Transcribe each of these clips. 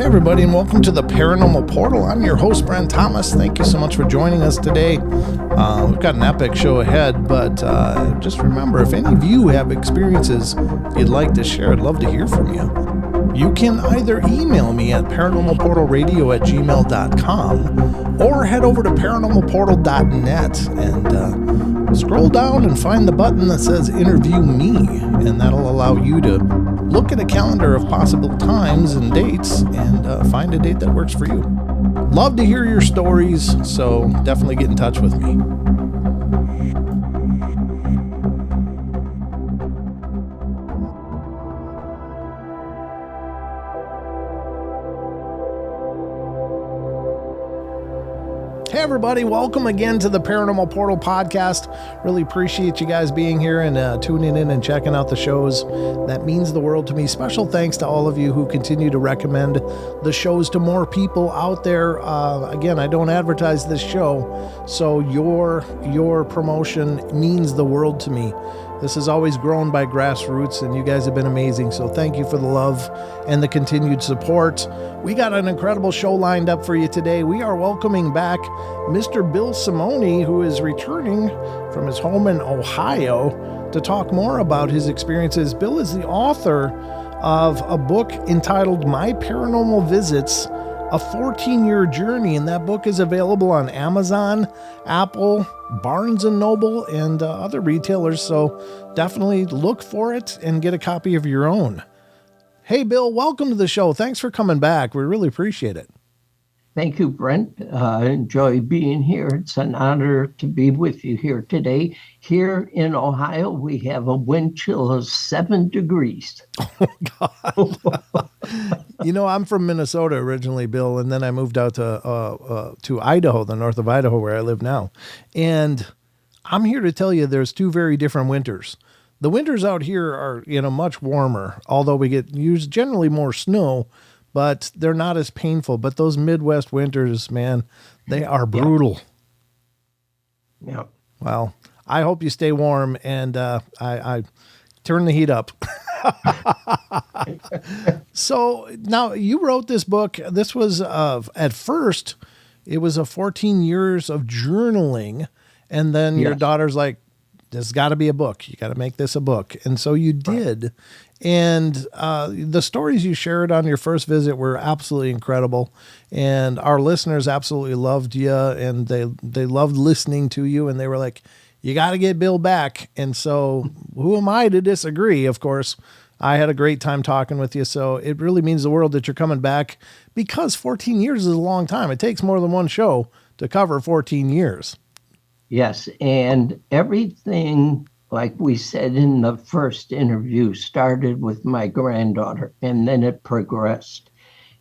everybody, and welcome to the Paranormal Portal. I'm your host, Brent Thomas. Thank you so much for joining us today. We've got an epic show ahead, but just remember, if any of you have experiences you'd like to share, I'd love to hear from you. You can either email me at paranormalportalradio@gmail.com or head over to paranormalportal.net and scroll down and find the button that says Interview Me, and that'll allow you to look at a calendar of possible times and dates and find a date that works for you. Love to hear your stories, so definitely get in touch with me. Hey everybody, welcome again to the Paranormal Portal podcast. Really appreciate you guys being here and tuning in and checking out the shows. That means the world to me. Special thanks to all of you who continue to recommend the shows to more people out there. Again, I don't advertise this show, so your promotion means the world to me. This has always grown by grassroots, and you guys have been amazing. So thank you for the love and the continued support. We got an incredible show lined up for you today. We are welcoming back Mr. Bill Simone, who is returning from his home in Ohio to talk more about his experiences. Bill is the author of a book entitled My Paranormal Visits, a 14-year journey, and that book is available on Amazon, Apple, Barnes & Noble, and other retailers, so definitely look for it and get a copy of your own. Hey, Bill, welcome to the show. Thanks for coming back. We really appreciate it. Thank you, Brent. Enjoy being here. It's an honor to be with you here today. Here in Ohio, we have a wind chill of 7 degrees. Oh, God. You know, I'm from Minnesota originally, Bill, and then I moved out to Idaho, the north of Idaho, where I live now. And I'm here to tell you there's two very different winters. The winters out here are, much warmer, although we get generally more snow, but they're not as painful. But those Midwest winters, man, they are brutal. Yeah. Well, I hope you stay warm, and I turn the heat up. So now you wrote this book. This was at first, it was a 14 years of journaling, and then your daughter's like, there's got to be a book. You got to make this a book. And so you did. Right. And the stories you shared on your first visit were absolutely incredible. And our listeners absolutely loved you, and they loved listening to you. And they were like, you got to get Bill back. And so who am I to disagree? Of course, I had a great time talking with you. So it really means the world that you're coming back, because 14 years is a long time. It takes more than one show to cover 14 years. Yes, and everything, like we said in the first interview, started with my granddaughter, and then it progressed.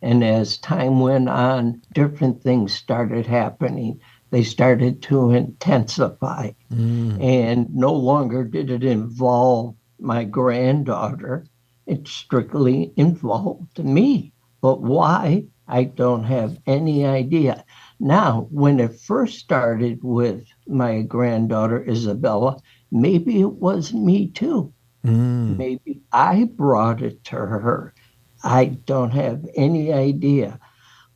And as time went on, different things started happening. They started to intensify. And no longer did it involve my granddaughter. It strictly involved me. But why? I don't have any idea. Now, when it first started with my granddaughter, Isabella, maybe it was me too. Maybe I brought it to her. I don't have any idea.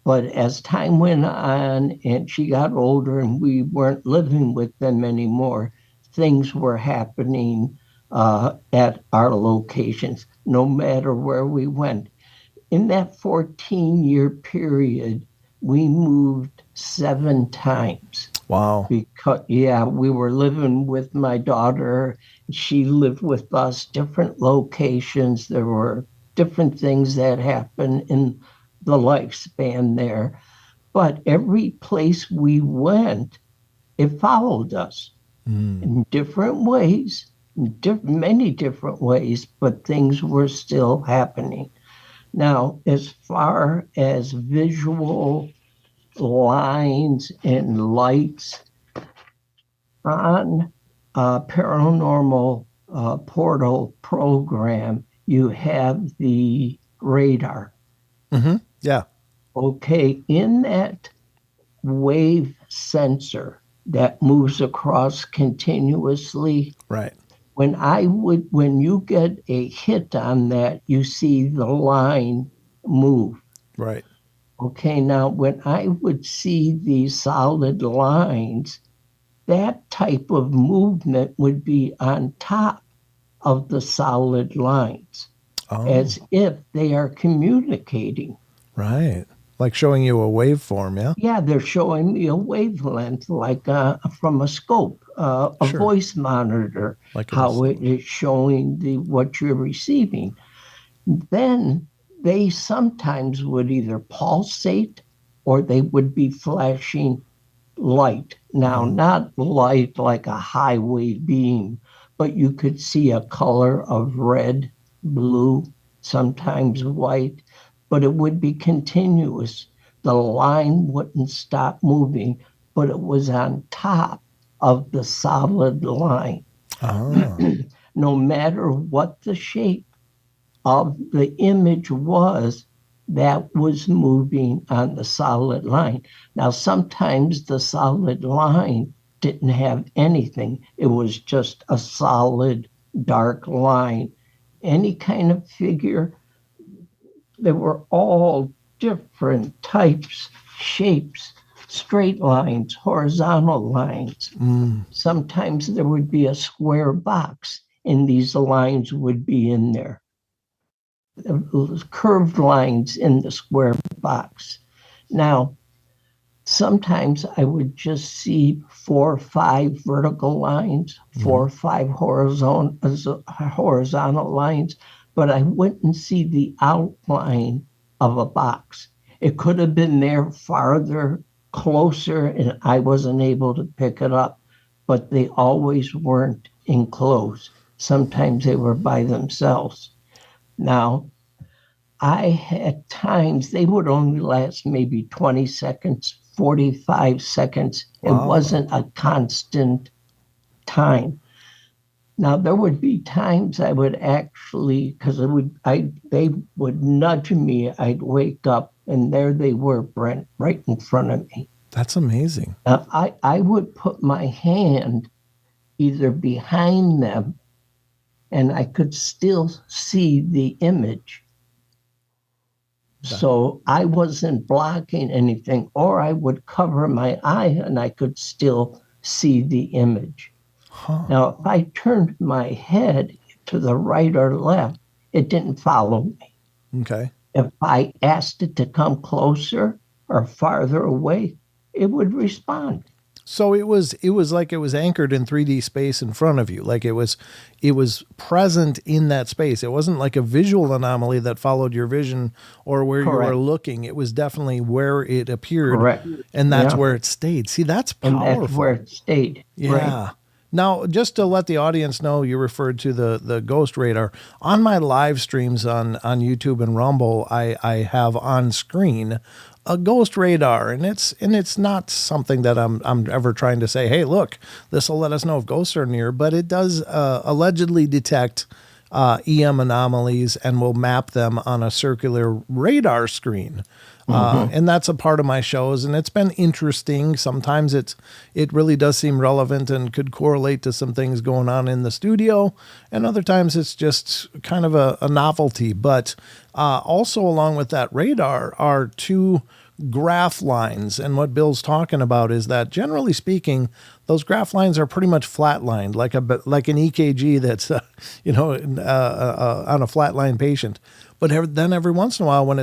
But as time went on and she got older and we weren't living with them anymore, things were happening at our locations, no matter where we went. In that 14-year period, we moved 7 times. Wow. Because, we were living with my daughter. She lived with us, different locations. There were different things that happened in the lifespan there. But every place we went, it followed us in different ways, many different ways, but things were still happening. Now, as far as visual lines and lights on a Paranormal Portal program, you have the radar. Yeah. Okay, in that wave sensor that moves across continuously. Right. When you get a hit on that, you see the line move. Right. Okay, now when I would see these solid lines, that type of movement would be on top of the solid lines, Oh, as if they are communicating. right. Like showing you a waveform, yeah? Yeah, they're showing me a wavelength, like from a scope, a Sure. voice monitor, Like a how receiver. it is showing the what you're receiving. Then they sometimes would either pulsate or they would be flashing light. Now, Oh, not light like a highway beam, but you could see a color of red, blue, sometimes white, but it would be continuous. The line wouldn't stop moving, but it was on top of the solid line. ah, No matter what the shape of the image was, that was moving on the solid line. Now, sometimes the solid line didn't have anything, it was just a solid dark line. Any kind of figure, they were all different types, shapes, straight lines, horizontal lines. mm, Sometimes there would be a square box, and these lines would be in there, curved lines in the square box. Now, sometimes I would just see 4 or 5 vertical lines, mm-hmm. 4 or 5 horizontal lines, but I wouldn't see the outline of a box. It could have been there farther, closer, and I wasn't able to pick it up, but they always weren't enclosed. Sometimes they were by themselves. Now, I had times they would only last maybe 20 seconds, 45 seconds. It Wow. wasn't a constant time. Now there would be times I would actually, because they would nudge me, I'd wake up and there they were, Brent, right in front of me. That's amazing. Now I would put my hand either behind them and I could still see the image. That, So I wasn't blocking anything, or I would cover my eye and I could still see the image. huh. Now, if I turned my head to the right or left, it didn't follow me. Okay. If I asked it to come closer or farther away, it would respond. So it was like it was anchored in 3D space in front of you. Like it was present in that space. It wasn't like a visual anomaly that followed your vision or where you were Correct. looking. It was definitely where it appeared Correct. and that's Yeah. where it stayed. See, that's And that's where powerful. it stayed. Right. Yeah. Now, just to let the audience know, you referred to the ghost radar. On my live streams on YouTube and Rumble, I have on screen a ghost radar, and it's not something that I'm ever trying to say, hey, look, this will let us know if ghosts are near, but it does allegedly detect EM anomalies and will map them on a circular radar screen. Mm-hmm. And that's a part of my shows, and it's been interesting. Sometimes it really does seem relevant and could correlate to some things going on in the studio, and other times it's just kind of a novelty. But also along with that radar are two graph lines, and what Bill's talking about is that generally speaking, those graph lines are pretty much flatlined, like an EKG that's on a flatline patient. But then every once in a while, when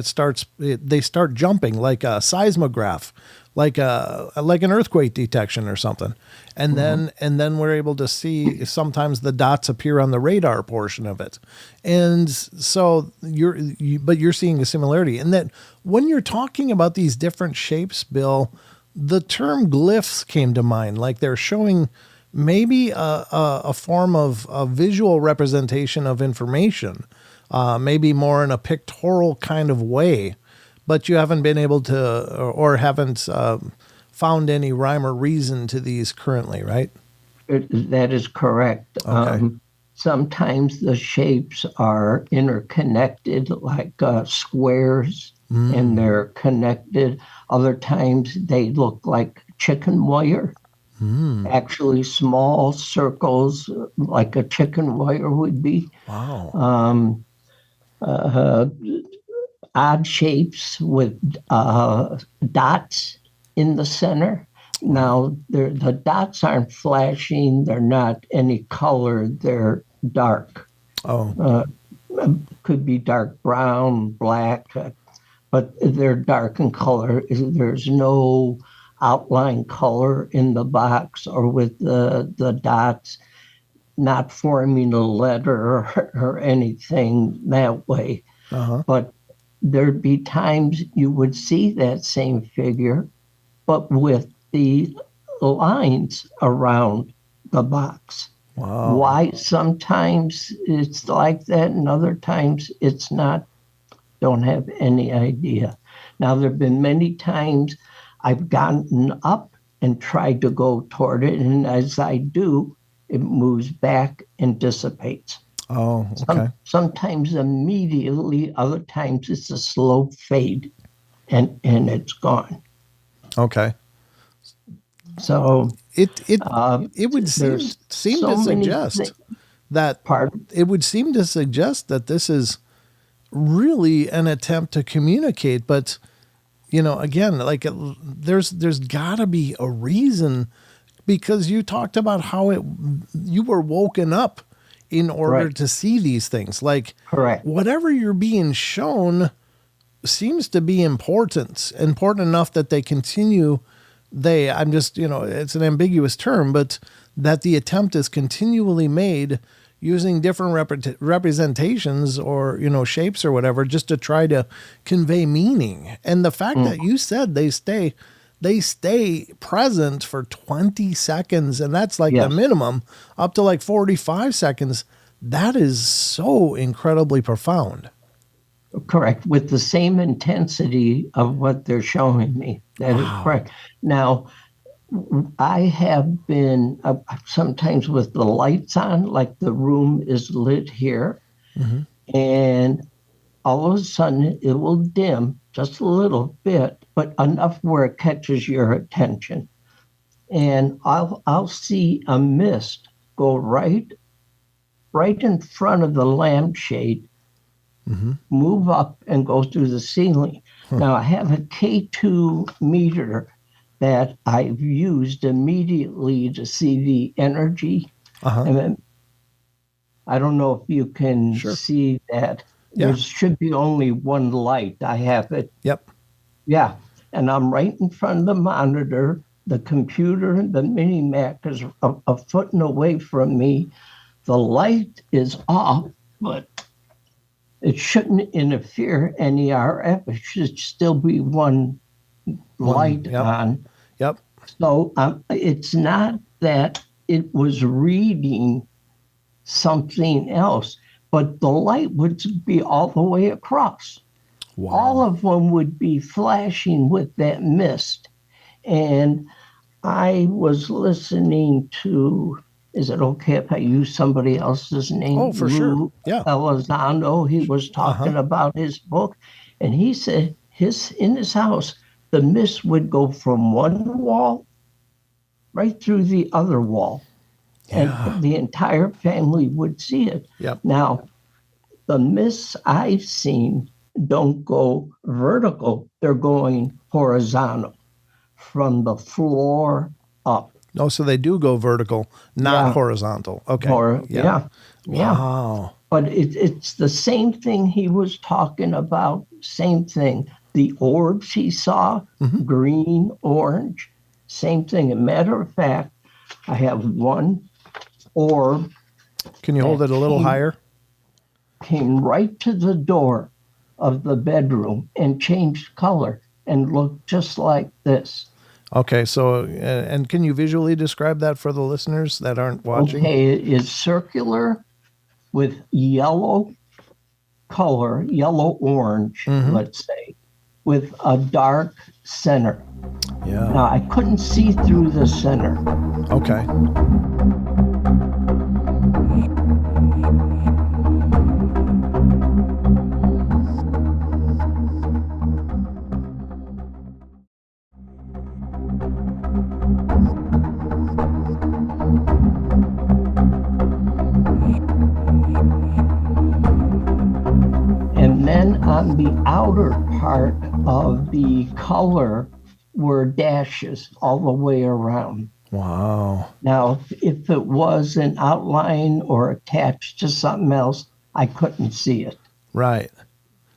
they start jumping like a seismograph, like an earthquake detection or something, and Mm-hmm. then we're able to see sometimes the dots appear on the radar portion of it, and so but you're seeing a similarity in that when you're talking about these different shapes, Bill. The term glyphs came to mind, like they're showing maybe a form of a visual representation of information, maybe more in a pictorial kind of way, but you haven't been able to or haven't found any rhyme or reason to these currently, right? That is correct. Okay. Sometimes the shapes are interconnected, like squares, and Mm. they're connected. Other times they look like chicken wire, Mm. actually small circles, like a chicken wire would be. Wow. Um, uh, odd shapes with dots in the center. Now, the dots aren't flashing. They're not any color. They're dark. Oh, Could be dark brown, black, but they're dark in color. There's no outline color in the box or with the dots, not forming a letter or anything that way. uh-huh. But there'd be times you would see that same figure, but with the lines around the box. Wow. Why sometimes it's like that and other times it's not, don't have any idea. Now, there have been many times I've gotten up and tried to go toward it, and as I do, it moves back and dissipates. Oh, okay. Sometimes immediately, other times it's a slow fade and it's gone. Okay. So It would seem so to many suggest that Pardon? it would seem to suggest that this is really an attempt to communicate, but again, like there's got to be a reason, because you talked about how you were woken up in order Right. to see these things. Like, Correct. whatever you're being shown seems to be important enough that they continue. I'm just, it's an ambiguous term, but that the attempt is continually made using different representations or, shapes or whatever, just to try to convey meaning. And the fact that you said they stay present for 20 seconds, and that's like the Yes. minimum, up to like 45 seconds. That is so incredibly profound. Correct. With the same intensity of what they're showing me. That is correct. Now, I have been sometimes with the lights on, like the room is lit here, and all of a sudden it will dim just a little bit, but enough where it catches your attention. And I'll see a mist go right in front of the lampshade, move up and go through the ceiling. Now, I have a K2 meter that I've used immediately to see the energy. Uh-huh. And then, I don't know if you can Sure. see that. Yeah. There should be only one light. I have it. Yep. Yeah. And I'm right in front of the monitor. The computer, the mini Mac is a foot away from me. The light is off, but it shouldn't interfere any RF. It should still be one light yep. on. Yep. So it's not that it was reading something else, but the light would be all the way across. Wow. All of them would be flashing with that mist. And I was listening to, is it okay if I use somebody else's name? Oh, for sure. Lou Yeah. Elizondo. He was talking about his book, and he said in his house, the mist would go from one wall right through the other wall, and the entire family would see it. Yep. Now, the mists I've seen don't go vertical; they're going horizontal from the floor up. Oh, so they do go vertical, not Yeah. horizontal. Okay. Yeah. Wow. But it's the same thing he was talking about, same thing. The orbs he saw, green, orange, same thing. As a matter of fact, I have one orb Can you hold it a little higher? came right to the door of the bedroom and changed color and looked just like this. Okay. So, and can you visually describe that for the listeners that aren't watching? Okay, it is circular with yellow color, yellow-orange, let's say, with a dark center. Yeah. Now, I couldn't see through the center. Okay. And then on the outer part of the color were dashes all the way around. Wow. Now, if it was an outline or attached to something else, I couldn't see it. Right.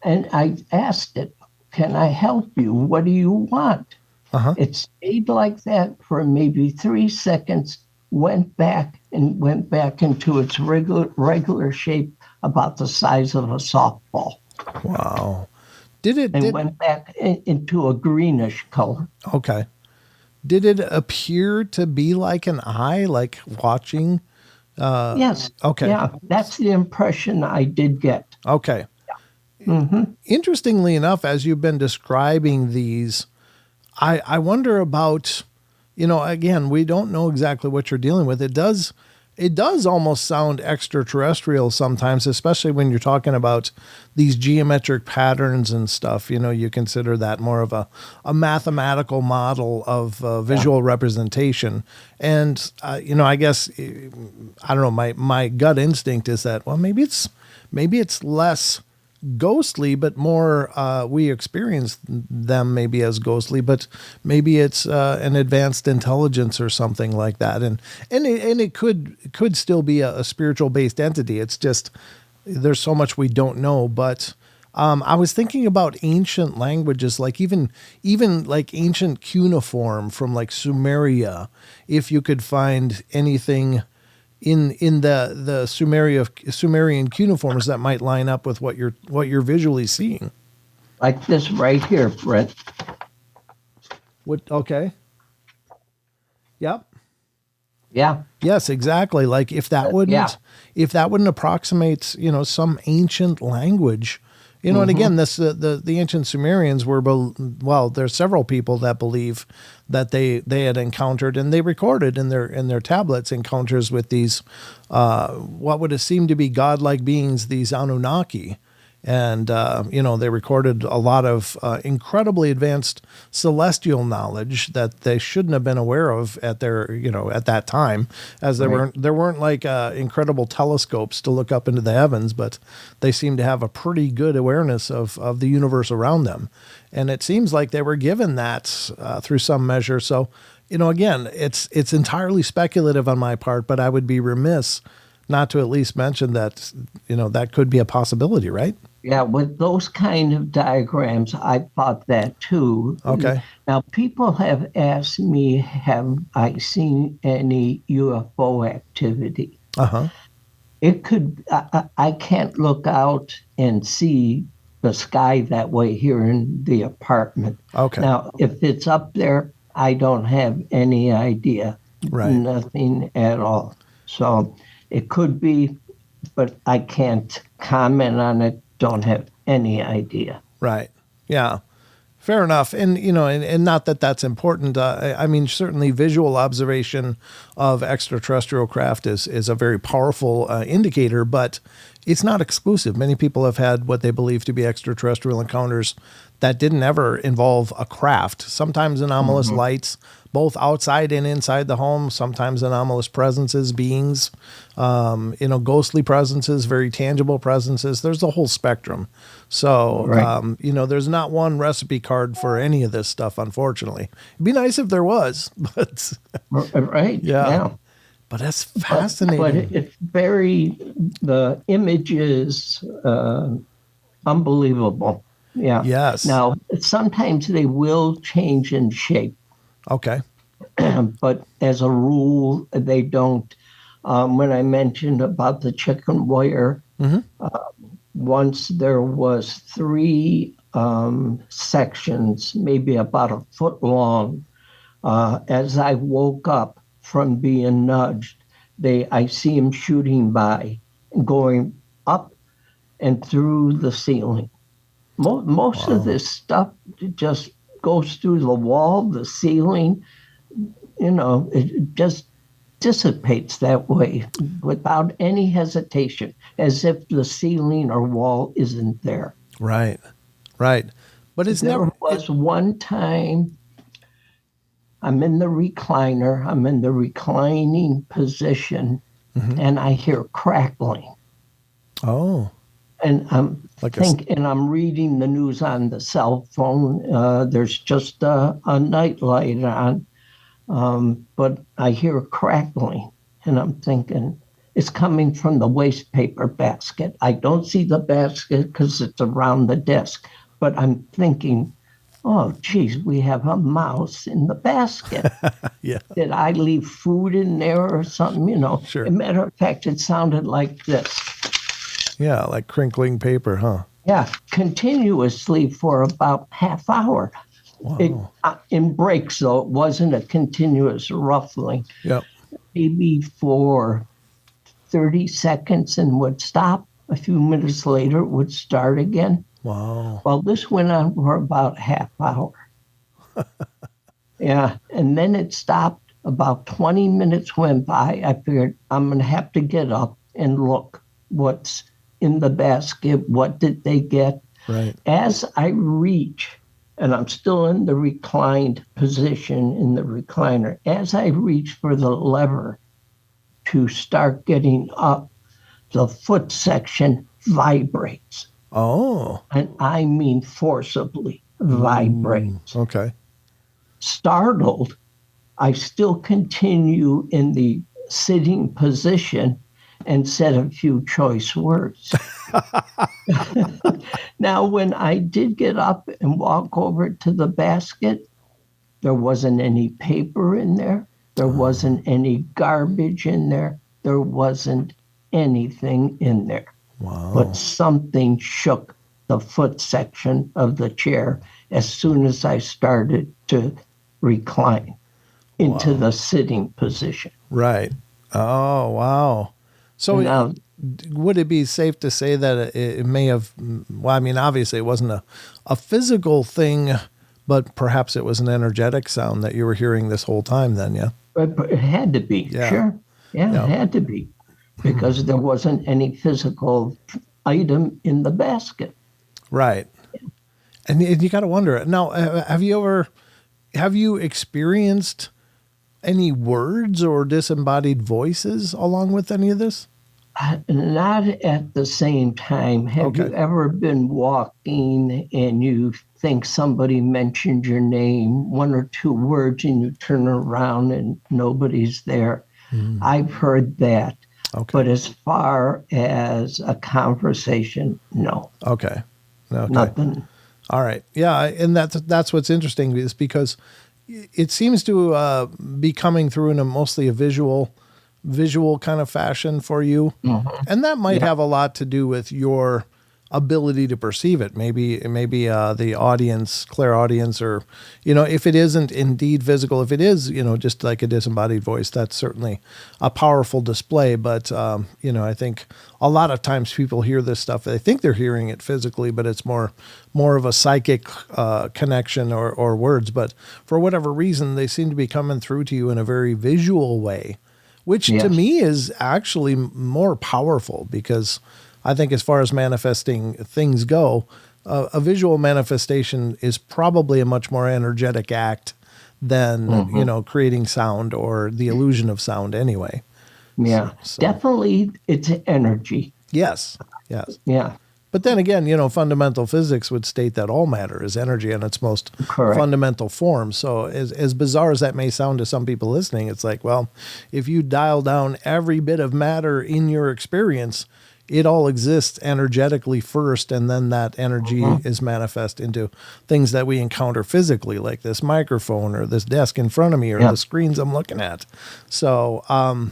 And I asked it, can I help you? What do you want? Uh-huh. It stayed like that for maybe 3 seconds, went back into its regular shape, about the size of a softball. Wow. Went back into a greenish color. Okay. Did it appear to be like an eye, like watching? Yes. Okay. Yeah, that's the impression I did get. Okay. Mm-hmm. Interestingly enough, as you've been describing these, I wonder about, again, we don't know exactly what you're dealing with. It does almost sound extraterrestrial sometimes, especially when you're talking about these geometric patterns and stuff. You consider that more of a mathematical model of visual representation. And, I guess, I don't know, my gut instinct is that, well, maybe it's less ghostly, but more we experience them maybe as ghostly, but maybe it's an advanced intelligence or something like that, and it could still be a spiritual based entity. It's just there's so much we don't know. But I was thinking about ancient languages, like even like ancient cuneiform from like Sumeria. If you could find anything in the Sumerian cuneiforms that might line up with what you're visually seeing. Like this right here, Brent. What? Okay. Yep. Yeah. Yes, exactly. Like if that wouldn't approximate, some ancient language, and again, this the ancient Sumerians were, there's several people that believe that they had encountered, and they recorded in their tablets encounters with these what would have seemed to be godlike beings, these Anunnaki. And, they recorded a lot of incredibly advanced celestial knowledge that they shouldn't have been aware of at that time, as there weren't like incredible telescopes to look up into the heavens, but they seemed to have a pretty good awareness of the universe around them. And it seems like they were given that through some measure. So, again, it's entirely speculative on my part, but I would be remiss not to at least mention that, that could be a possibility, right? Yeah, with those kind of diagrams, I thought that too. Okay. Now, people have asked me, have I seen any UFO activity? Uh-huh. It could, I can't look out and see the sky that way here in the apartment. Okay. Now, if it's up there, I don't have any idea. Right. Nothing at all. So it could be, but I can't comment on it. Don't have any idea. Right. Yeah. Fair enough. And, and not that that's important. I mean, certainly visual observation of extraterrestrial craft is a very powerful indicator, but it's not exclusive. Many people have had what they believe to be extraterrestrial encounters that didn't ever involve a craft. Sometimes anomalous lights, both outside and inside the home. Sometimes anomalous presences, beings, ghostly presences, very tangible presences. There's a whole spectrum. So, there's not one recipe card for any of this stuff, unfortunately. It'd be nice if there was, but right. Yeah. But that's fascinating. But it's the image is unbelievable. Yeah. Yes. Now, sometimes they will change in shape. Okay. But as a rule, they don't. When I mentioned about the chicken wire, once there was 3 sections, maybe about a foot long. As I woke up from being nudged, I see them shooting by, going up and through the ceiling. Most of this stuff just goes through the wall, the ceiling. It just dissipates that way without any hesitation, as if the ceiling or wall isn't there. Right. But There was one time I'm in the recliner, I'm in the reclining position, and I hear crackling. Oh. And Like a and I'm reading the news on the cell phone. There's just a night light on, but I hear crackling, and I'm thinking it's coming from the waste paper basket. I don't see the basket because it's around the desk, but I'm thinking, oh, geez, we have a mouse in the basket. yeah, Did I leave food in there or something? As a sure. matter of fact, it sounded like this. Yeah, like crinkling paper, huh? Yeah, continuously for about half hour. It Wow. in breaks, though it wasn't a continuous ruffling. Yep. Maybe for 30 seconds and would stop. A few minutes later, it would start again. Wow. Well, this went on for about half hour. Yeah, and then it stopped. About 20 minutes went by. I figured I'm going to have to get up and look what's in the basket. What did they get? Right. As I reach, and I'm still in the reclined position in the recliner, as I reach for the lever to start getting up, the foot section vibrates. Oh. And I mean forcibly vibrates. Okay. Startled, I still continue in the sitting position and said a few choice words. Now, when I did get up and walk over to the basket, there wasn't any paper in there. There wasn't any garbage in there. There wasn't anything in there. Wow. But something shook the foot section of the chair as soon as I started to recline into the sitting position. Right. Oh, wow. So Now, would it be safe to say that it may have, well, I mean, obviously it wasn't a physical thing, but perhaps it was an energetic sound that you were hearing this whole time then, yeah? but it had to be, Yeah. sure. Yeah, Yeah. it had to be because there wasn't any physical item in the basket. Right. And you got to wonder, now, have you experienced any words or disembodied voices along with any of this? Not at the same time. Have you Okay. ever been walking and you think somebody mentioned your name, one or two words, and you turn around and nobody's there? I've heard that. Okay. But as far as a conversation, no, Okay. Okay. nothing. All right. Yeah, and that's what's interesting is because it seems to be coming through in mostly a visual kind of fashion for you, and that might have a lot to do with your ability to perceive it. Maybe the audience, clairaudience, or if it isn't indeed physical, if it is just like a disembodied voice, that's certainly a powerful display. But I think a lot of times people hear this stuff, they think they're hearing it physically, but it's more of a psychic connection or words. But for whatever reason, they seem to be coming through to you in a very visual way, which to me is actually more powerful, because I think as far as manifesting things go, a visual manifestation is probably a much more energetic act than, creating sound or the illusion of sound anyway. Yeah, So- definitely it's energy. Yes. Yes. Yeah, But then again, fundamental physics would state that all matter is energy in its most Correct. fundamental form. So as bizarre as that may sound to some people listening, it's like, well, if you dial down every bit of matter in your experience, it all exists energetically first, and then that energy is manifest into things that we encounter physically, like this microphone or this desk in front of me or the screens I'm looking at. So, and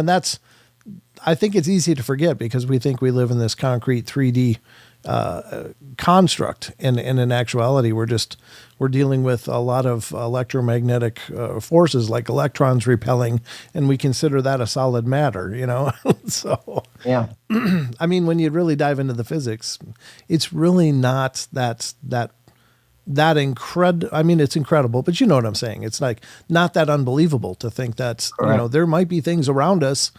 that's, I think it's easy to forget because we think we live in this concrete 3D construct. And in actuality, we're dealing with a lot of electromagnetic forces like electrons repelling, and we consider that a solid matter, So, yeah. I mean, when you really dive into the physics, it's really not that incredible. I mean, it's incredible, but you know what I'm saying? It's like not that unbelievable to think that, Correct. there might be things around us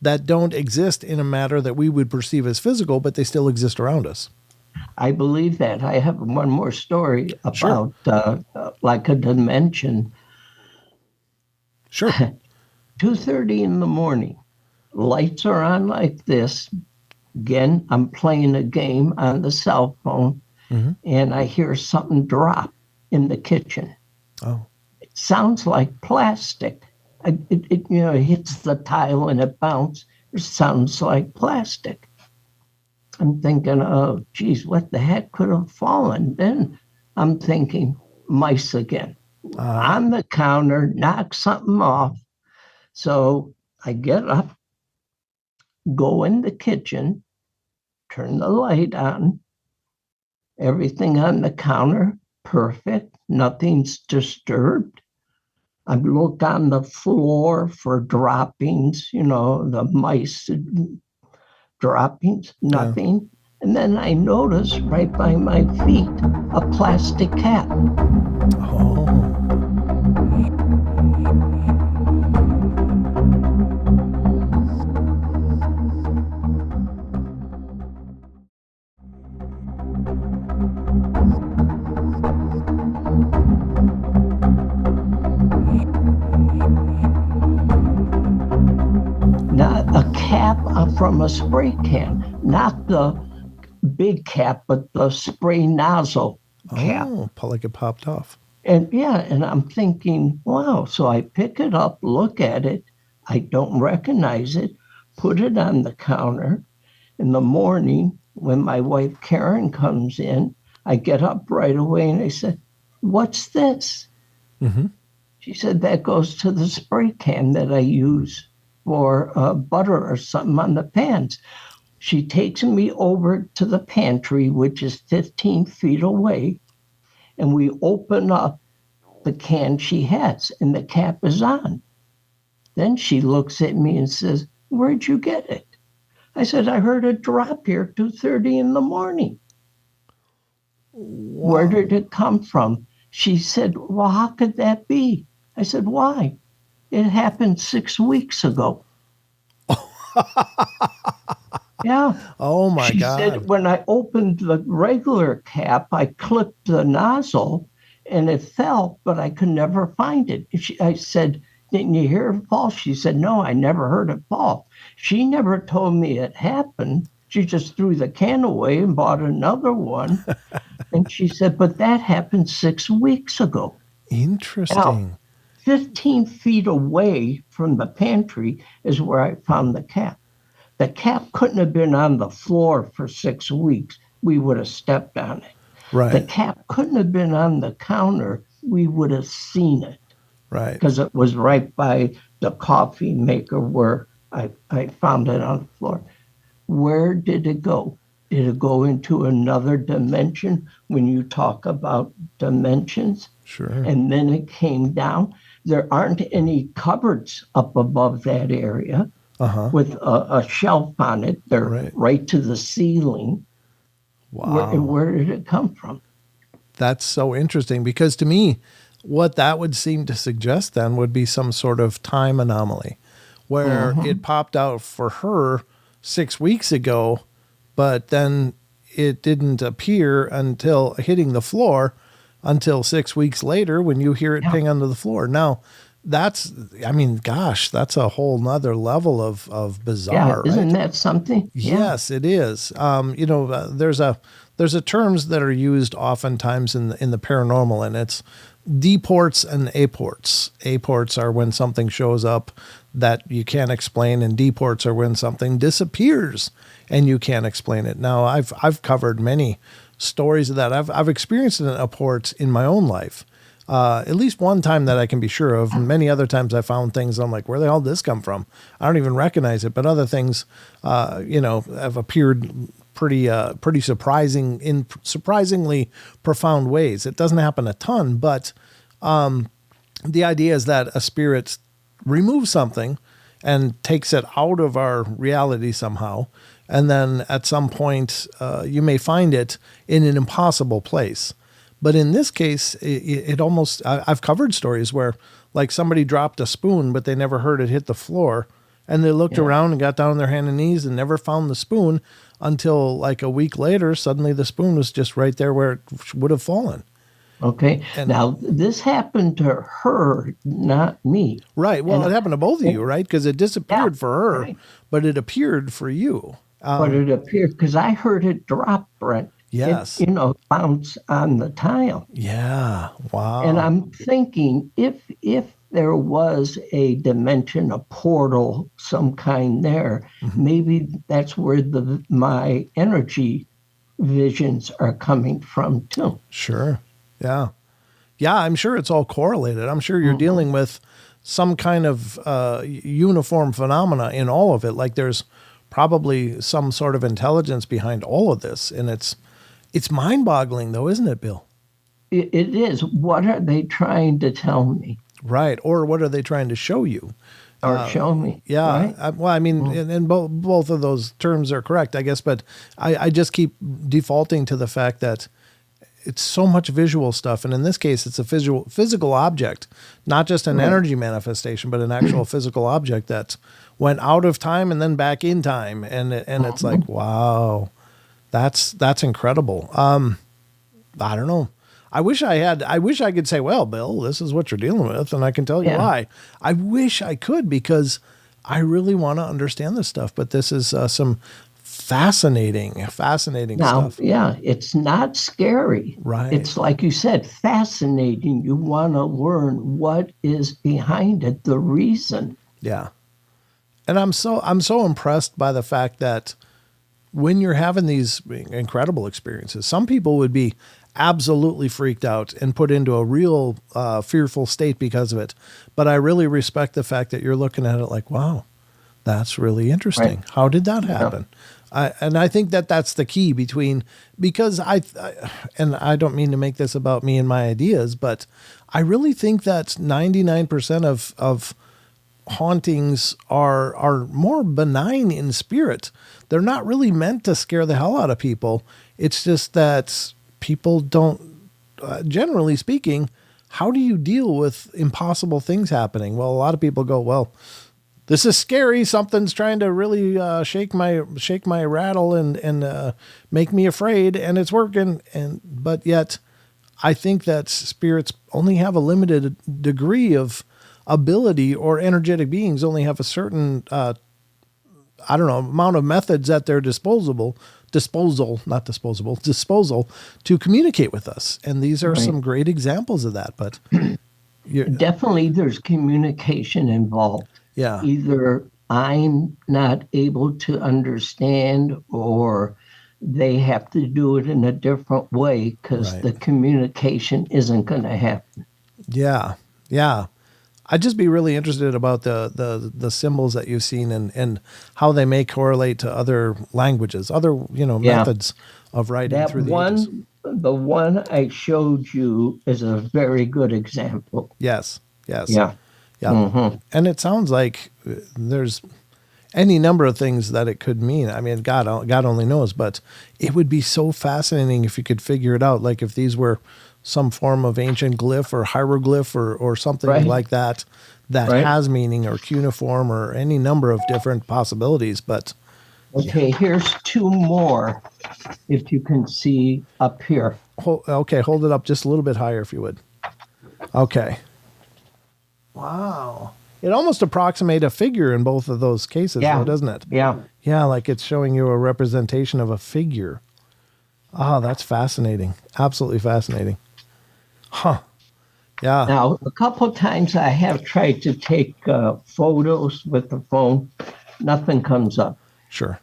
that don't exist in a matter that we would perceive as physical, but they still exist around us. I believe that. I have one more story about like a dimension. Sure. 2:30 in the morning, lights are on like this, Again, I'm playing a game on the cell phone, and I hear something drop in the kitchen. Oh. It sounds like plastic. It hits the tile and it bounces. It sounds like plastic. I'm thinking, oh, geez, what the heck could have fallen? Then I'm thinking, mice again. On the counter, knock something off. So I get up, go in the kitchen, turn the light on, everything on the counter, perfect, nothing's disturbed. I look on the floor for droppings, the mice droppings, nothing. And then I notice right by my feet a plastic cap. Oh. Not a cap from a spray can, not the big cap, but the spray nozzle cap. Oh, like it popped off. And I'm thinking, wow. So I pick it up, look at it. I don't recognize it, put it on the counter. In the morning, when my wife Karen comes in, I get up right away and I said, what's this? Mm-hmm. She said, that goes to the spray can that I use for butter or something on the pans. She takes me over to the pantry, which is 15 feet away, and we open up the can she has, and the cap is on. Then she looks at me and says, where'd you get it? I said, I heard it drop here 2:30 in the morning. Wow. Where did it come from? She said, well, how could that be? I said, why? It happened 6 weeks ago. Yeah. Oh my she God. She said, when I opened the regular cap, I clipped the nozzle and it fell, but I could never find it. I said, didn't you hear it fall? She said, no, I never heard it fall. She never told me it happened. She just threw the can away and bought another one. And she said, but that happened 6 weeks ago. Interesting. Now, 15 feet away from the pantry is where I found the cap. The cap couldn't have been on the floor for 6 weeks. We would have stepped on it. Right. The cap couldn't have been on the counter. We would have seen it. Right. Because it was right by the coffee maker where I found it on the floor. Where did it go? Did it go into another dimension when you talk about dimensions? Sure. And then it came down. There aren't any cupboards up above that area with a shelf on it. They're right to the ceiling. Wow. Where did it come from? That's so interesting, because to me, what that would seem to suggest then would be some sort of time anomaly where it popped out for her 6 weeks ago, but then it didn't appear until hitting the floor until 6 weeks later when you hear it ping onto the floor. Now, that's a whole nother level of bizarre. Yeah, isn't that something? Yes, it is. There's a terms that are used oftentimes in the paranormal, and it's deports and aports. Aports are when something shows up that you can't explain, and deports are when something disappears and you can't explain it. Now, I've covered many stories of that. I've experienced an aport in my own life. At least one time that I can be sure of. Many other times I found things I'm like, where the hell did this come from? I don't even recognize it. But other things, have appeared pretty surprising in surprisingly profound ways. It doesn't happen a ton, but the idea is that a spirit removes something and takes it out of our reality somehow. And then at some point, you may find it in an impossible place. But in this case, it almost, I've covered stories where like somebody dropped a spoon, but they never heard it hit the floor. And they looked around and got down on their hands and knees and never found the spoon until like a week later, suddenly the spoon was just right there where it would have fallen. Okay. And now this happened to her, not me. Right. Well, it happened to both of you, right? Because it disappeared for her, but it appeared for you. but it appeared because I heard it drop, Brent. Yes. It, bounce on the tile. Yeah. Wow. And I'm thinking if there was a dimension, a portal, some kind there, maybe that's where my energy visions are coming from too. Sure. Yeah. Yeah, I'm sure it's all correlated. I'm sure you're dealing with some kind of uniform phenomena in all of it. Like there's probably some sort of intelligence behind all of this. And it's mind-boggling though, isn't it, Bill? It is. What are they trying to tell me? Right. Or what are they trying to show you? Or show me? Yeah. Right? Well, I mean, and both of those terms are correct, I guess. But I just keep defaulting to the fact that it's so much visual stuff. And in this case, it's a physical object, not just an energy manifestation, but an actual physical object that went out of time and then back in time. And it's like, wow, that's incredible. I don't know. I wish I could say, well, Bill, this is what you're dealing with. And I can tell you why. I wish I could, because I really want to understand this stuff, but this is some fascinating stuff. Yeah, it's not scary. Right. It's like you said, fascinating. You want to learn what is behind it, the reason. Yeah. And I'm so impressed by the fact that when you're having these incredible experiences, some people would be absolutely freaked out and put into a real fearful state because of it. But I really respect the fact that you're looking at it like, wow, that's really interesting. Right. How did that happen? Yeah. I think that that's the key because and I don't mean to make this about me and my ideas, but I really think that 99% of hauntings are more benign in spirit. They're not really meant to scare the hell out of people. It's just that people don't, generally speaking, how do you deal with impossible things happening? Well, a lot of people go, well, this is scary. Something's trying to really shake my rattle and make me afraid, and it's working. But yet, I think that spirits only have a limited degree of ability, or energetic beings only have a certain amount of methods at their disposal to communicate with us. And these are some great examples of that. But definitely, there's communication involved. Yeah. Either I'm not able to understand, or they have to do it in a different way because the communication isn't going to happen. Yeah. Yeah. I'd just be really interested about the symbols that you've seen and how they may correlate to other languages, other methods of writing through the ages. The one I showed you is a very good example. Yes. Yes. Yeah. Yeah. Mm-hmm. And it sounds like there's any number of things that it could mean. I mean, God only knows, but it would be so fascinating if you could figure it out. Like if these were some form of ancient glyph or hieroglyph or something like that has meaning, or cuneiform, or any number of different possibilities. But okay, here's two more, if you can see up here. Hold it up just a little bit higher if you would. Okay. Wow. It almost approximates a figure in both of those cases, though, doesn't it? Yeah. Yeah, like it's showing you a representation of a figure. Oh, that's fascinating. Absolutely fascinating. Huh. Yeah. Now, a couple of times I have tried to take photos with the phone. Nothing comes up. Sure.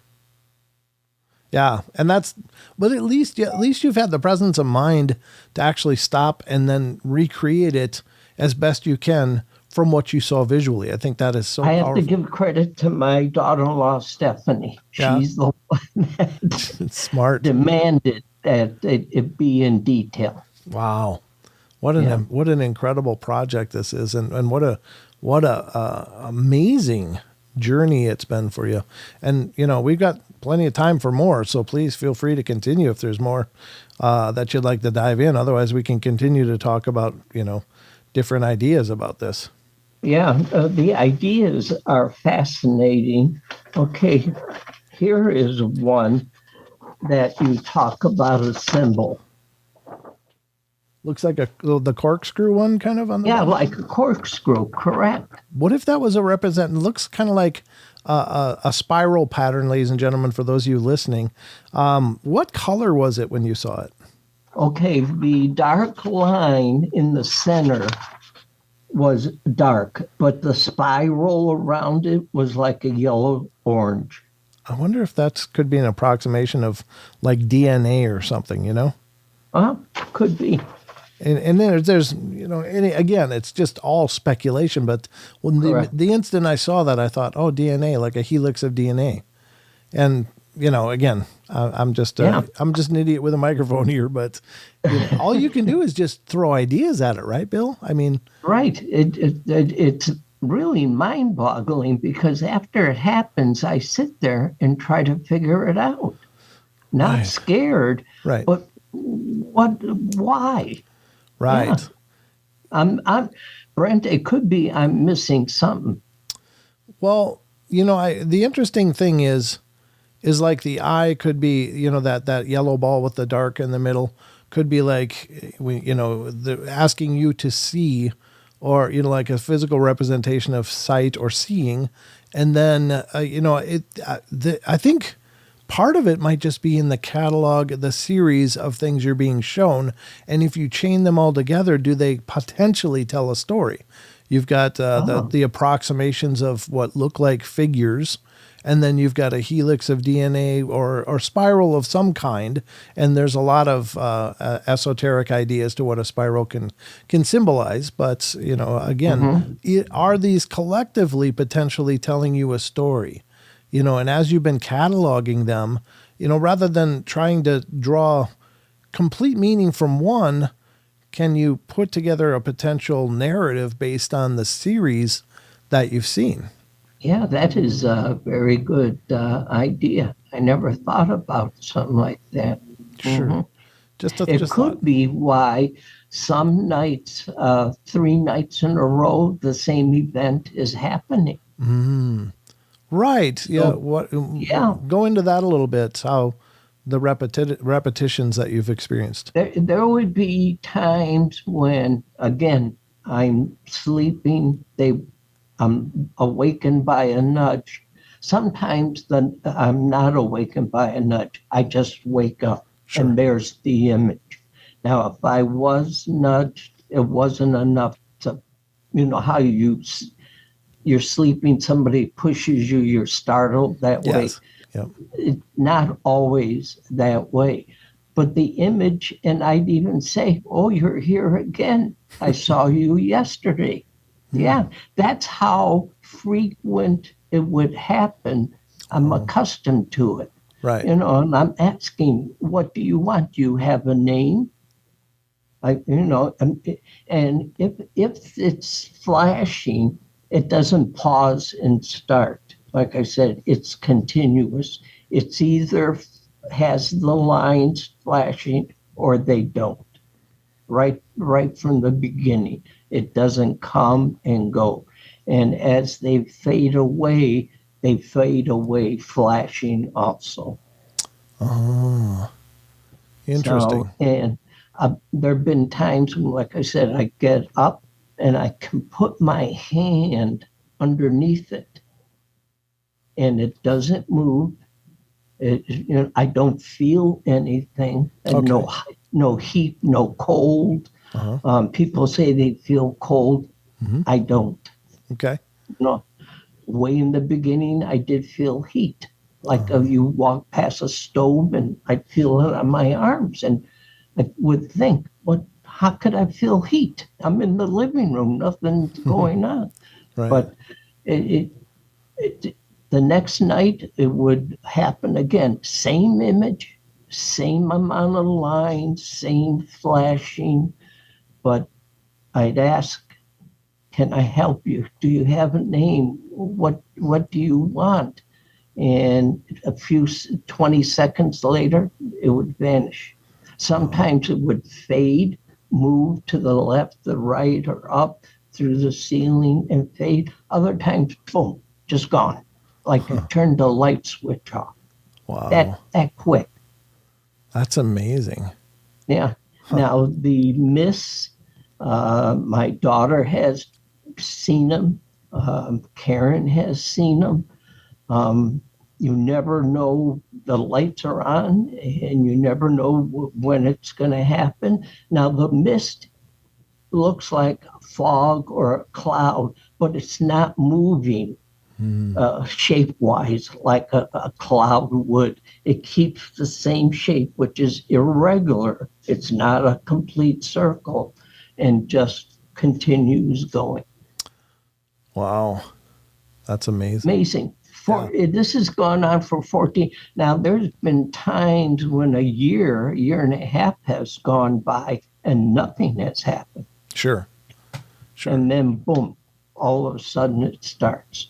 Yeah, but at least you've had the presence of mind to actually stop and then recreate it as best you can from what you saw visually. I think that is so powerful. I have to give credit to my daughter-in-law, Stephanie. Yeah. She's the one that smart demanded that it be in detail. Wow. What an incredible project this is, and what a amazing journey it's been for you. And we've got plenty of time for more, so please feel free to continue if there's more that you'd like to dive in. Otherwise, we can continue to talk about different ideas about this. Yeah, the ideas are fascinating. Okay, here is one that you talk about a symbol. Looks like the corkscrew one kind of on the Yeah, bottom. like a corkscrew, correct. What if that was a looks kind of like a spiral pattern, ladies and gentlemen, for those of you listening. What color was it when you saw it? Okay, the dark line in the center was dark, but the spiral around it was like a yellow orange. I wonder if that could be an approximation of like DNA or something, you know? Could be. And then there's again, it's just all speculation. But when the instant I saw that, I thought, oh, DNA, like a helix of DNA. And again, I'm just an idiot with a microphone here. But all you can do is just throw ideas at it, right, Bill? I mean, right. It's really mind-boggling because after it happens, I sit there and try to figure it out. Not right. Scared, right? But why? Right. Yeah. Brent, it could be I'm missing something. Well, the interesting thing is like the eye could be, that yellow ball with the dark in the middle could be like, asking you to see, or, like a physical representation of sight or seeing. And then, I think part of it might just be in the catalog, the series of things you're being shown. And if you chain them all together, do they potentially tell a story? You've got the approximations of what look like figures, and then you've got a helix of DNA or spiral of some kind. And there's a lot of esoteric ideas to what a spiral can symbolize. But, again, are these collectively potentially telling you a story? And as you've been cataloging them, rather than trying to draw complete meaning from one, can you put together a potential narrative based on the series that you've seen? Yeah, that is a very good idea. I never thought about something like that. Sure. It could be why some nights, 3 nights in a row, the same event is happening. Right. Yeah. Yeah. Go into that a little bit. How the repetitions that you've experienced. There would be times when, again, I'm sleeping. I'm awakened by a nudge. Sometimes I'm not awakened by a nudge. I just wake up, and there's the image. Now, if I was nudged, it wasn't enough to, how you're sleeping, somebody pushes you, you're startled that way. Yep. It's not always that way. But the image, and I'd even say, oh, you're here again. I saw you yesterday. Yeah, that's how frequent it would happen. I'm accustomed to it. Right. And I'm asking, what do you want? Do you have a name? And if it's flashing, it doesn't pause and start. Like I said, it's continuous. It's either has the lines flashing or they don't. Right from the beginning. It doesn't come and go. And as they fade away flashing also. Oh, interesting. So, and there have been times when, like I said, I get up and I can put my hand underneath it and it doesn't move. I don't feel anything. And no heat, no cold. People say they feel cold. I don't. Okay. Way in the beginning, I did feel heat. Like if you walk past a stove and I'd feel it on my arms. And I would think, how could I feel heat? I'm in the living room, nothing's going on. Right. But the next night, it would happen again. Same image, same amount of lines, same flashing. But I'd ask, can I help you? Do you have a name? What do you want? And 20 seconds later, it would vanish. Sometimes it would fade, move to the left, the right, or up through the ceiling and fade. Other times, boom, just gone. Like you turned the light switch off. Wow. That quick. That's amazing. Yeah. Now, the mists, my daughter has seen them. Karen has seen them. You never know, the lights are on and you never know when it's going to happen. Now, the mist looks like fog or a cloud, but it's not moving shape-wise like a cloud would. It keeps the same shape, which is irregular. It's not a complete circle, and just continues going. Wow. That's amazing. Amazing. This has gone on for 14. Now, there's been times when a year and a half has gone by and nothing has happened. Sure. And then, boom, all of a sudden it starts.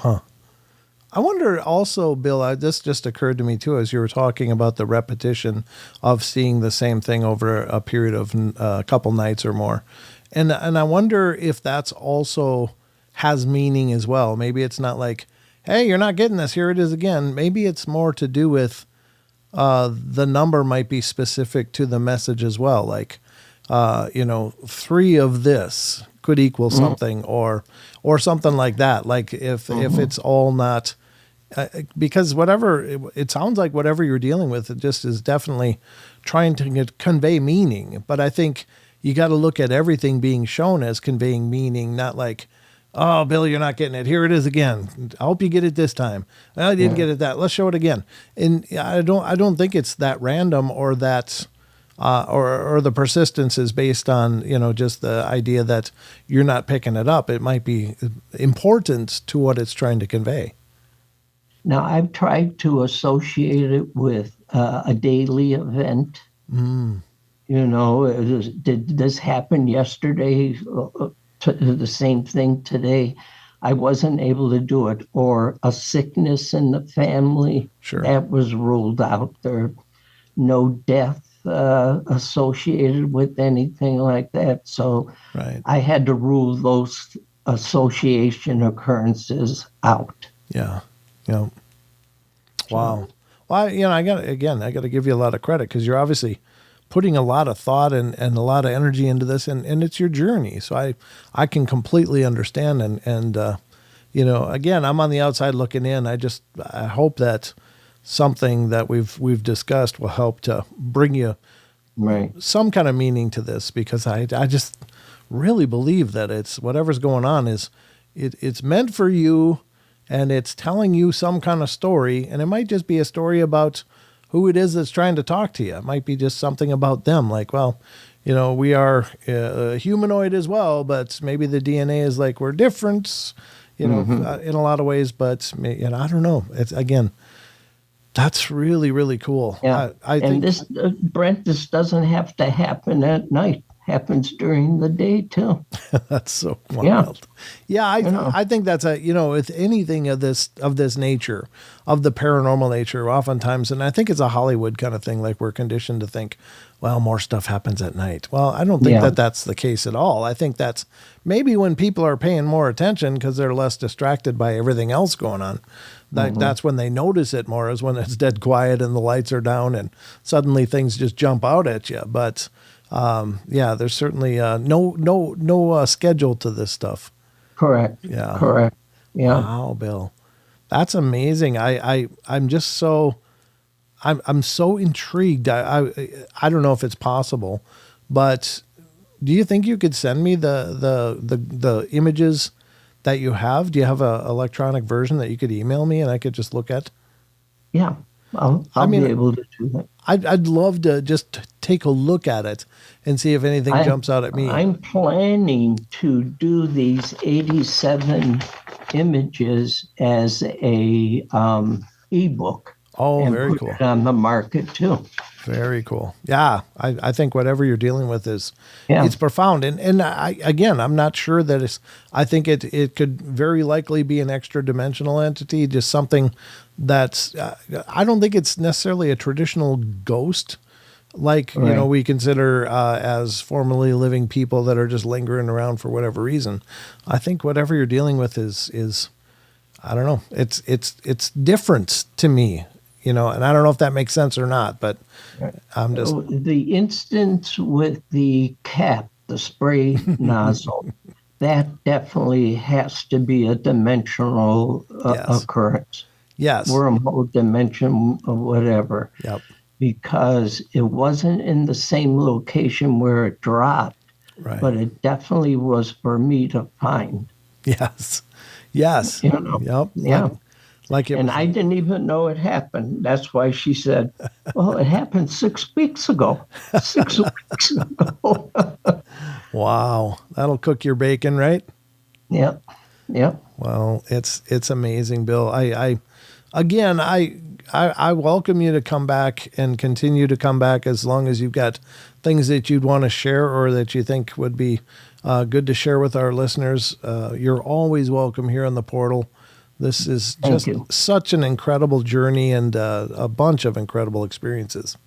I wonder also, Bill, this just occurred to me too, as you were talking about the repetition of seeing the same thing over a period of a couple nights or more. And I wonder if that's also has meaning as well. Maybe it's not like, hey, you're not getting this, here it is again. Maybe it's more to do with the number might be specific to the message as well. Like, 3 of this could equal something or something like that. Like if it's all not, because whatever, it sounds like whatever you're dealing with, it just is definitely trying to convey meaning. But I think you got to look at everything being shown as conveying meaning, not like, oh, Bill, you're not getting it. Here it is again. I hope you get it this time. I didn't get it that. Let's show it again. And I don't think it's that random or that, or the persistence is based on, just the idea that you're not picking it up. It might be important to what it's trying to convey. Now, I've tried to associate it with a daily event. Did this happen yesterday? The same thing today? I wasn't able to do it. Or a sickness in the family. Sure. That was ruled out. There no death associated with anything like that. So I had to rule those association occurrences out. Yeah. Yeah. Wow. Well, I got to give you a lot of credit because you're obviously putting a lot of thought and a lot of energy into this, and it's your journey. So I can completely understand. And again, I'm on the outside looking in. I hope that something that we've discussed will help to bring you some kind of meaning to this, because I just really believe that it's whatever's going on is it's meant for you, and it's telling you some kind of story, and it might just be a story about who it is that's trying to talk to you. It might be just something about them, like, well, we are a humanoid as well, but maybe the DNA is like we're different, in a lot of ways. But I don't know. It's, again, that's really, really cool. Yeah, I think this, Brent, this doesn't have to happen at night. Happens during the day too. That's so wild. Yeah, I think that's with anything of this nature, of the paranormal nature, oftentimes, and I think it's a Hollywood kind of thing. Like, we're conditioned to think, well, more stuff happens at night. Well, I don't think that that's the case at all. I think that's maybe when people are paying more attention because they're less distracted by everything else going on. That's when they notice it more, is when it's dead quiet and the lights are down and suddenly things just jump out at you. But there's certainly no schedule to this stuff. Correct. Yeah. Correct. Yeah. Wow, Bill, that's amazing. I'm just so I'm so intrigued. I don't know if it's possible, but do you think you could send me the images that you have? Do you have a electronic version that you could email me and I could just look at? Yeah. I'll be able to do that. I'd love to just take a look at it and see if anything jumps out at me. I'm planning to do these 87 images as a ebook. Oh, very cool. Put it on the market too. Very cool. Yeah, I think whatever you're dealing with it's profound. And I'm not sure that it's. I think it could very likely be an extra dimensional entity, just something that's. I don't think it's necessarily a traditional ghost, like we consider as formerly living people that are just lingering around for whatever reason. I think whatever you're dealing with is I don't know. It's different to me. and I don't know if that makes sense or not, but I'm just. The instance with the cap, the spray nozzle, that definitely has to be a dimensional Yes. occurrence. Yes. Wormhole dimension or whatever. Yep. Because it wasn't in the same location where it dropped, Right. but it definitely was for me to find. Yes. Yes. Yep. Yeah. Like it and was. I didn't even know it happened. That's why she said, well, it happened 6 weeks ago. 6 weeks ago. Wow. That'll cook your bacon, right? Yep. Yep. Well, it's amazing, Bill. I welcome you to come back and continue to come back as long as you've got things that you'd want to share or that you think would be good to share with our listeners. You're always welcome here on the portal. This is just such an incredible journey and a bunch of incredible experiences.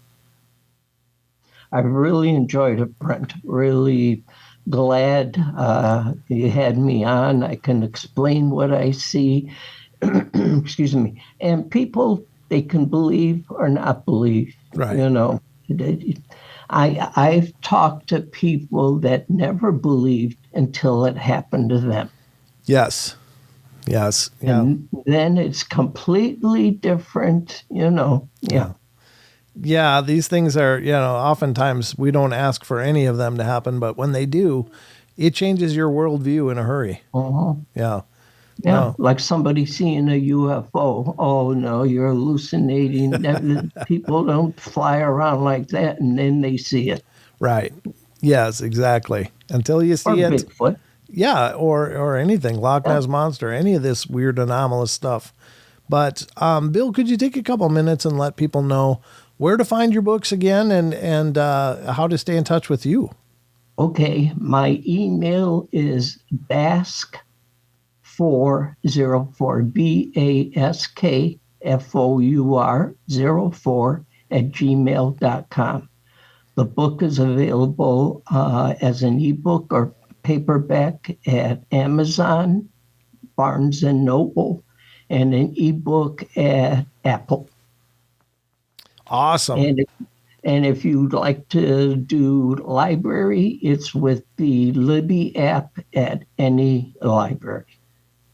I really enjoyed it, Brent. Really glad you had me on. I can explain what I see. Excuse me. And people, they can believe or not believe. Right. I've talked to people that never believed until it happened to them. Yes. Yes. Yeah. And then it's completely different, Yeah. Yeah, these things are, oftentimes we don't ask for any of them to happen, but when they do, it changes your worldview in a hurry. Uh-huh. Yeah. Yeah, No. like somebody seeing a UFO. Oh, no, you're hallucinating. People don't fly around like that, and then they see it. Right. Yes, exactly. Until you see or it. Bigfoot. Yeah, or anything, Loch Ness Monster, any of this weird anomalous stuff. But Bill, could you take a couple minutes and let people know where to find your books again and how to stay in touch with you? Okay, my email is bask404, BASKFOUR04 @gmail.com. The book is available as an ebook or paperback at Amazon, Barnes and Noble, and an ebook at Apple. Awesome. And if you'd like to do library, it's with the Libby app at any library.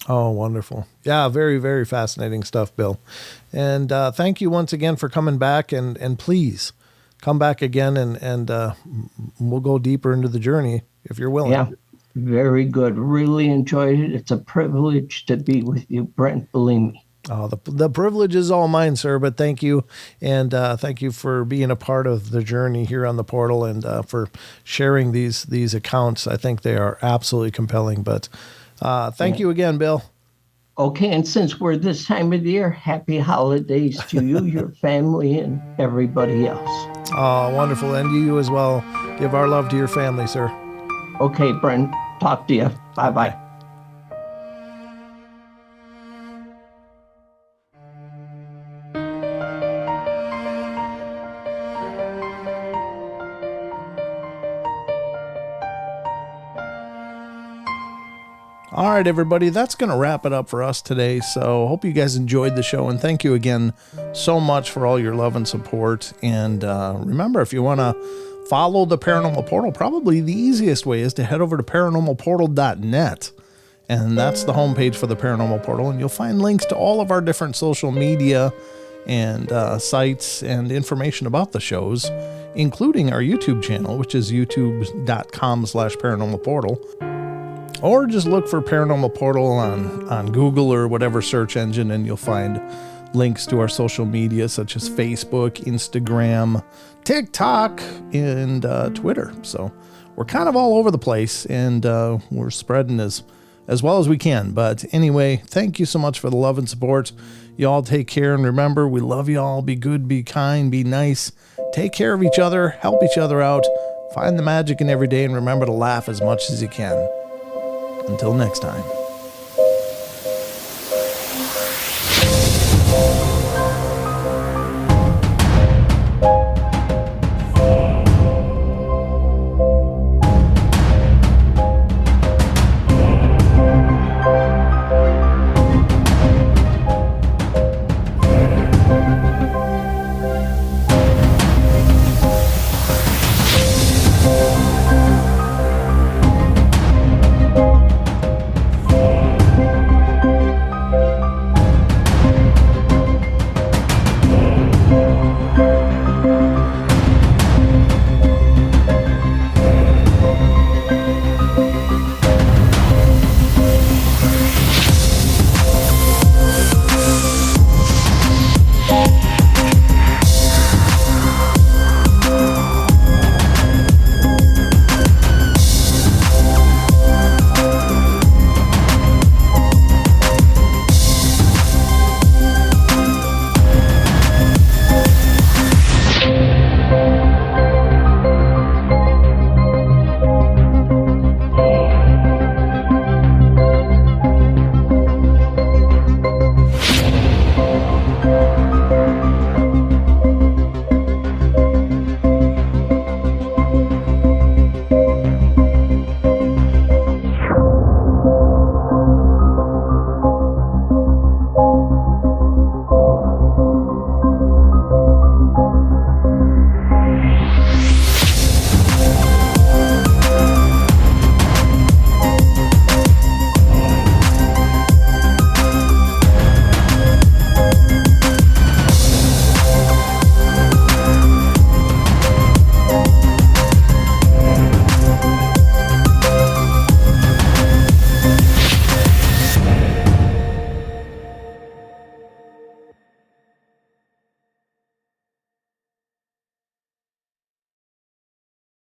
Oh, wonderful. Yeah, very, very fascinating stuff, Bill. And thank you once again for coming back. And please come back again and we'll go deeper into the journey if you're willing. Yeah, very good. Really enjoyed it. It's a privilege to be with you, Brent, believe me. Oh, the privilege is all mine, sir, but thank you. And thank you for being a part of the journey here on the portal and for sharing these accounts. I think they are absolutely compelling, but thank you again, Bill. Okay, and since we're this time of the year, happy holidays to you, your family, and everybody else. Oh, wonderful. And you as well. Give our love to your family, sir. Okay, Brent, talk to you. Bye-bye. Okay. All right, everybody, that's going to wrap it up for us today. So hope you guys enjoyed the show. And thank you again so much for all your love and support. And remember, if you want to follow the Paranormal Portal, probably the easiest way is to head over to paranormalportal.net. And that's the homepage for the Paranormal Portal. And you'll find links to all of our different social media and sites and information about the shows, including our YouTube channel, which is youtube.com/paranormalportal. Or just look for Paranormal Portal on Google or whatever search engine, and you'll find links to our social media such as Facebook, Instagram, TikTok, and Twitter. So we're kind of all over the place, and we're spreading as well as we can. But anyway, thank you so much for the love and support. You all take care, and remember, we love you all. Be good, be kind, be nice. Take care of each other, help each other out, find the magic in every day, and remember to laugh as much as you can. Until next time.